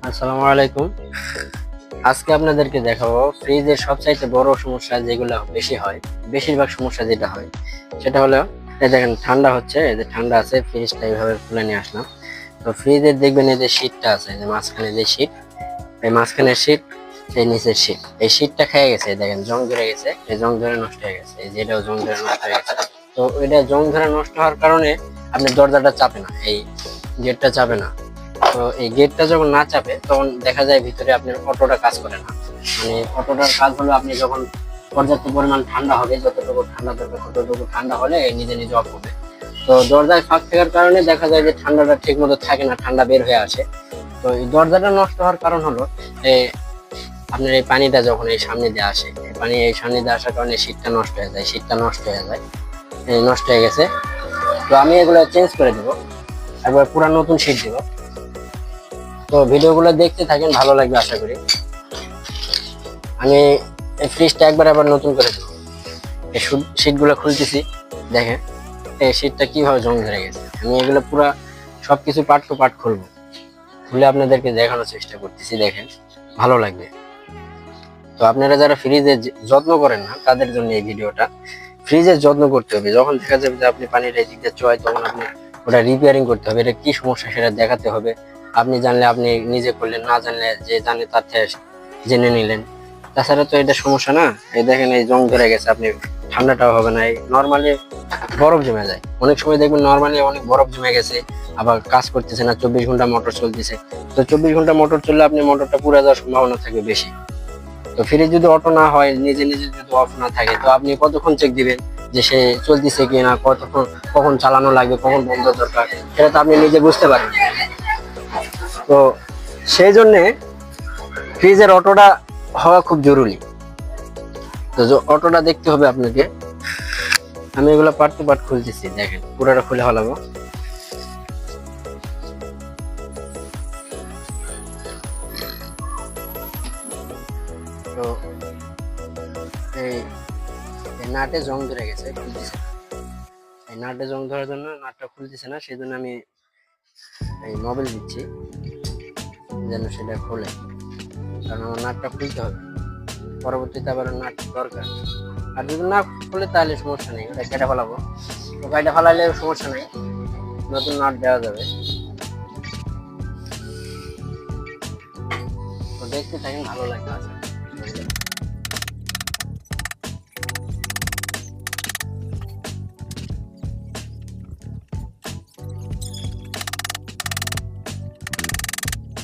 আসসালামু আলাইকুম। আজকে আপনাদেরকে দেখাবো ফ্রিজের সবচাইতে বড় সমস্যা যেগুলো বেশি হয়, বেশিরভাগ সমস্যা যেটা হয় সেটা হলো এই দেখেন ঠান্ডা হচ্ছে, এই যে ঠান্ডা আছে ফ্রিজটা এইভাবে খুলে নিয়ে আসলাম। তো ফ্রিজের দেখবেন এই যে শীটটা আছে, যে মাঝখানে যে শীট, এই মাঝখানের শীট, এই নিচের শীট, এই শীটটা খেয়ে গেছে, দেখেন জং ধরে গেছে, এই জং ধরে নষ্ট হয়ে গেছে, এই যে এটাও জং ধরে নষ্ট হয়ে গেছে। তো এটা জং ধরে নষ্ট হওয়ার কারণে আপনি দরজাটা চাপে না, এই গেটটা চাপে না। তো এই গেটটা যখন না চাপে তখন দেখা যায় ভিতরে আপনার অটোটা কাজ করে না। মানে অটোটার কাজ হলো আপনি যখন পর্যাপ্ত পরিমাণ ঠান্ডা হবে, যতটুকু ঠান্ডা দরকার ততটুকু ঠান্ডা হলে নিজে নিজে অফ হবে। তো দরজায় ফাঁক থাকার কারণে দেখা যায় যে ঠান্ডাটা ঠিক মতো থাকে না, ঠান্ডা বের হয়ে আসে। তো এই দরজাটা নষ্ট হওয়ার কারণ হলো এই আপনার এই পানিটা যখন এই সামনে দিয়ে আসে, এই পানি এই সামনে দিয়ে আসার কারণে শীতটা নষ্ট হয়ে যায়, শীতটা নষ্ট হয়ে যায়, এই নষ্ট হয়ে গেছে। তো আমি এগুলো চেঞ্জ করে দেবো, একবার পুরা নতুন শীট দেবো। তো ভিডিওগুলো দেখতে থাকেন, ভালো লাগবে আশা করি। আমি এই ফ্রিজটা একবার আবার নতুন করে দেবো। এই শীটগুলো খুলতেছি, দেখেন এই শীটটা কিভাবে জং ধরে গেছে। আমি এগুলো পুরা সবকিছু পার্ট টু পার্ট খুলবো, খুলে আপনাদেরকে দেখানোর চেষ্টা করতেছি, দেখেন ভালো লাগবে। তো আপনারা যারা ফ্রিজের যত্ন করেন না তাদের জন্য এই ভিডিওটা। ফ্রিজের যত্ন করতে হবে, যখন দেখা যাবে যে আপনি পানিটা এদিক দিয়ে চয় তখন আপনি ওটা রিপেয়ারিং করতে হবে, এটা কি সমস্যা সেটা দেখাতে হবে। আপনি জানলে আপনি নিজে করলেন, না জানলে যে জানে তার থেকে জেনে নিলেন। তাছাড়া তো এটা সমস্যা না। এই দেখেন এই জং ধরে গেছে, আপনি ঠান্ডাটাও হবে না, এই নর্মালি বরফ জমে যায়। অনেক সময় দেখবেন নর্মালি অনেক বরফ জমে গেছে, আবার কাজ করতেছে না, 24 ঘন্টা মোটর চলতেছে। তো 24 ঘন্টা মোটর চললে আপনি মোটরটা পুড়ে যাওয়ার সম্ভাবনা থাকবে বেশি। তো ফ্রিজ যদি অটো না হয়, নিজে নিজে যদি অফ না থাকে, তো আপনি কতক্ষণ চেক দিবেন যে সে চলতেছে কি না, কতক্ষণ কখন চালানো লাগবে, কখন বন্ধ দরকার, সেটা তো আপনি নিজে বুঝতে পারেন। তো সেই জন্যে ফ্রিজের অটোটা হওয়া খুব জরুরি। তো অটোটা দেখতে হবে আপনাকে। আমি এগুলো পার্ট টু পার্ট খুলতেছি, দেখেন পুরোটা খুলে ফেলাবো। তো এই নাটে জং ধরে গেছে, খুলতেছে না। এই নাটে জং ধরার জন্য নাটটা খুলতেছে না, সেই জন্য আমি এই মোবাইল দিচ্ছি যেন সেটা খোলে, কারণ আমার নাটটা খুলতে হবে, পরবর্তীতে আবার নাট দরকার। আর যদি না খুলে তাহলে সমস্যা নেই, ওটা কেটে ফেলাবো। তো কেটে ফেলালে সমস্যা নেই, নতুন নাট দেওয়া যাবে। তো দেখতে থাকেন, ভালো লাগবে আশা করি।